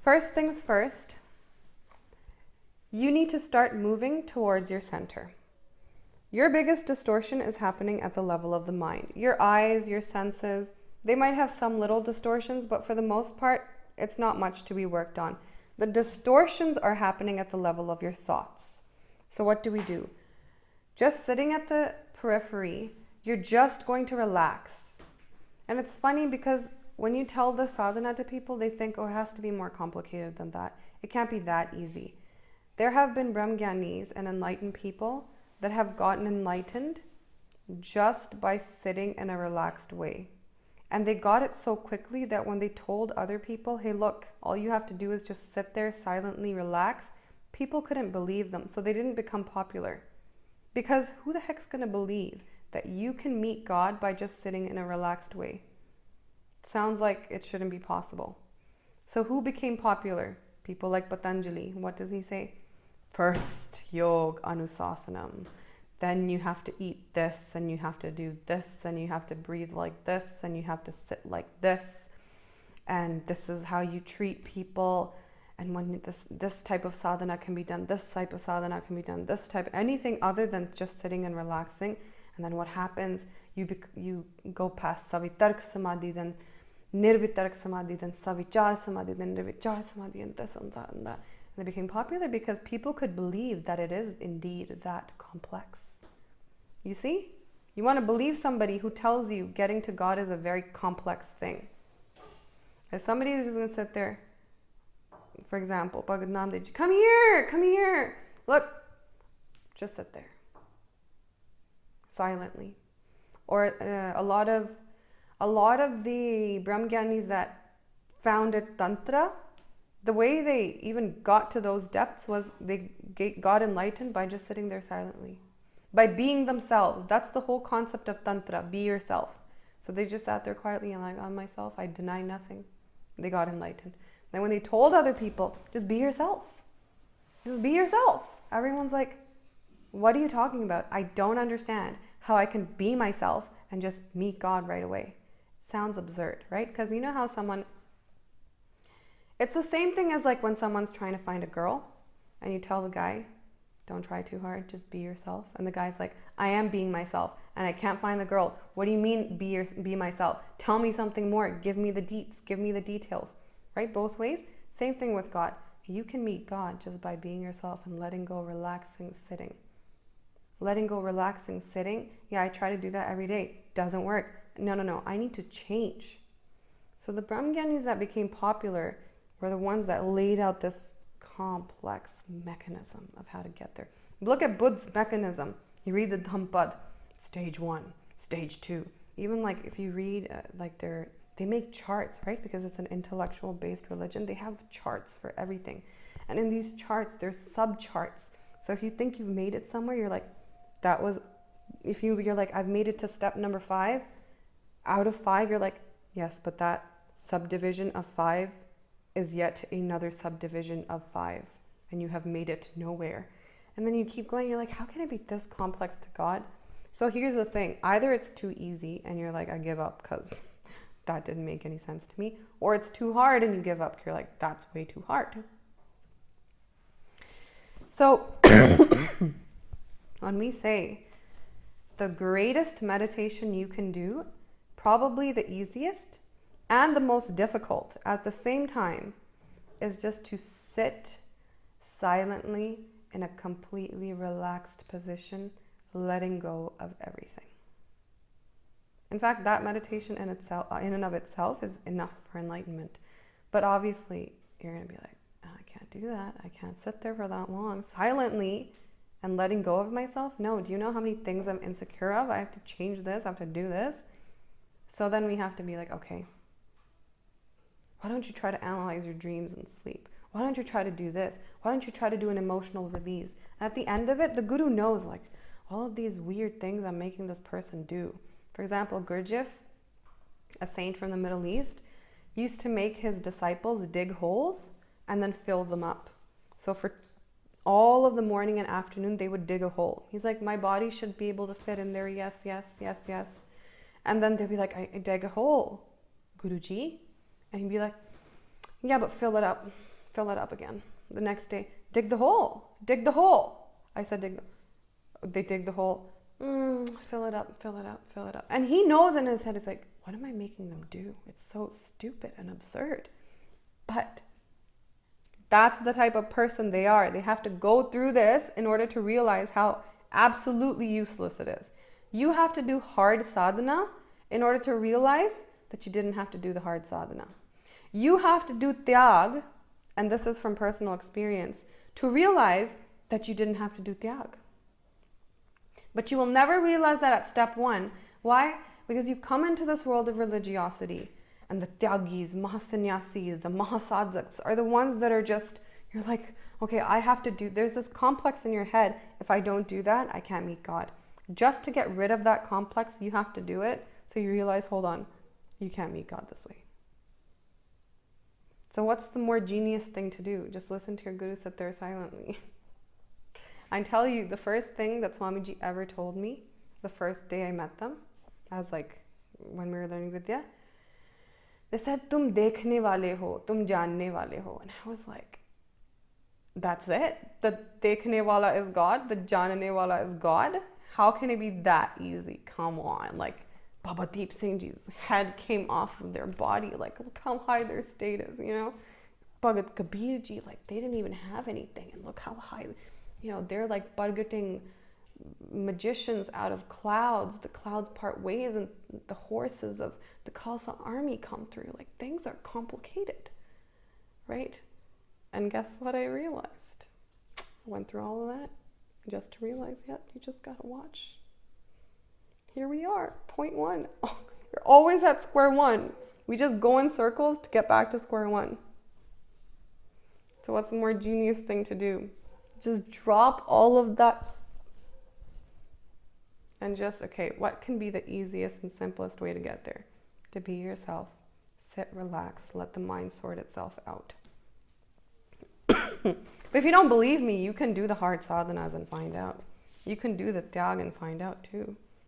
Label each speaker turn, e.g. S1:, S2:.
S1: First things first, you need to start moving towards your center. Your biggest distortion is happening at the level of the mind. Your eyes, your senses, they might have some little distortions, but for the most part, it's not much to be worked on. The distortions are happening at the level of your thoughts. So what do? Just sitting at the periphery, you're just going to relax. And it's funny because when you tell the sadhana to people, they think, oh, it has to be more complicated than that. It can't be that easy. There have been Brahmgyanis and enlightened people that have gotten enlightened just by sitting in a relaxed way. And they got it so quickly that when they told other people, hey, look, all you have to do is just sit there silently, relax, people couldn't believe them. So they didn't become popular. Because who the heck's going to believe that you can meet God by just sitting in a relaxed way? It sounds like it shouldn't be possible. So who became popular? People like Patanjali. What does he say? First, Yog Anusasanam. Then you have to eat this, and you have to do this, and you have to breathe like this, and you have to sit like this. And this is how you treat people. And when this type of sadhana can be done, this type of sadhana can be done, this type, anything other than just sitting and relaxing. And then what happens? You go past Savitark Samadhi, then Nirvitark Samadhi, then Savichar Samadhi, then Nirvichar Samadhi, and this and that and that. And they became popular because people could believe that it is indeed that complex. You see? You want to believe somebody who tells you getting to God is a very complex thing. If somebody is just going to sit there, for example, Bhagavad Namdev, come here, look, just sit there, silently. Or a lot of the Brahmgyanis that founded Tantra, the way they even got to those depths was they got enlightened by just sitting there silently, by being themselves. That's the whole concept of Tantra, be yourself. So they just sat there quietly and like, on myself, I deny nothing. They got enlightened. Then when they told other people, just be yourself. Just be yourself. Everyone's like, what are you talking about? I don't understand how I can be myself and just meet God right away. It sounds absurd, right? Because you know how it's the same thing as like when someone's trying to find a girl and you tell the guy, don't try too hard, just be yourself. And the guy's like, I am being myself and I can't find the girl. What do you mean be myself? Tell me something more. Give me the deets. Give me the details. Right? Both ways. Same thing with God. You can meet God just by being yourself and letting go, relaxing, sitting. Letting go, relaxing, sitting. Yeah, I try to do that every day. Doesn't work. No. I need to change. So the Brahmgyanis that became popular were the ones that laid out this complex mechanism of how to get there. Look at Buddha's mechanism. You read the Dhampad, stage 1, stage 2. Even like if you read they make charts, right? Because it's an intellectual based religion. They have charts for everything. And in these charts, there's sub-charts. So if you think you've made it somewhere, you're like, you're like, I've made it to step number 5. Out of 5, you're like, yes, but that subdivision of 5 is yet another subdivision of 5. And you have made it nowhere. And then you keep going, you're like, how can it be this complex to God? So here's the thing. Either it's too easy and you're like, I give up because that didn't make any sense to me. Or it's too hard and you give up. You're like, that's way too hard. So when we say the greatest meditation you can do, probably the easiest and the most difficult at the same time, is just to sit silently in a completely relaxed position, letting go of everything. In fact, that meditation in and of itself is enough for enlightenment. But obviously, you're going to be like, oh, I can't do that. I can't sit there for that long silently and letting go of myself. No, do you know how many things I'm insecure of? I have to change this. I have to do this. So then we have to be like, okay, why don't you try to analyze your dreams and sleep? Why don't you try to do this? Why don't you try to do an emotional release? And at the end of it, the guru knows like all of these weird things I'm making this person do. For example, Gurdjieff, a saint from the Middle East, used to make his disciples dig holes and then fill them up. So for all of the morning and afternoon, they would dig a hole. He's like, my body should be able to fit in there. Yes. And then they'd be like, I dig a hole, Guruji. And he'd be like, yeah, but fill it up. fill it up again. The next day, dig the hole. Dig the hole. I said, they dig the hole. Fill it up, fill it up, fill it up. And he knows in his head, it's like, what am I making them do? It's so stupid and absurd. But that's the type of person they are. They have to go through this in order to realize how absolutely useless it is. You have to do hard sadhana in order to realize that you didn't have to do the hard sadhana. You have to do tyag, and this is from personal experience, to realize that you didn't have to do tyag. But you will never realize that at step one. Why? Because you come into this world of religiosity, and the tyagis, mahasanyasis, the mahasadhaks are the ones that are just, you're like, okay, I have to do, there's this complex in your head, if I don't do that, I can't meet God. Just to get rid of that complex, you have to do it, so you realize, hold on, you can't meet God this way. So what's the more genius thing to do? Just listen to your guru sit there silently. I tell you, the first thing that Swamiji ever told me, the first day I met them, as like when we were learning Vidya, they said, "Tum dekhne wale ho, tum janne wale ho." And I was like, that's it? The dekhne wala is God, the janne wala is God? How can it be that easy? Come on. Like, Baba Deep Singh Ji's head came off of their body. Like, look how high their state is, you know? Bhagat Kabir Ji, like, they didn't even have anything. And look how high, you know, they're like budgeting magicians out of clouds. The clouds part ways and the horses of the Khalsa army come through. Like, things are complicated, right? And guess what I realized? I went through all of that just to realize, yep, you just gotta watch. Here we are, point one. Oh, you're always at square one. We just go in circles to get back to square one. So what's the more genius thing to do? Just drop all of that and just, okay, what can be the easiest and simplest way to get there? To be yourself, sit, relax, let the mind sort itself out. But if you don't believe me, you can do the hard sadhanas and find out. You can do the tyag and find out too.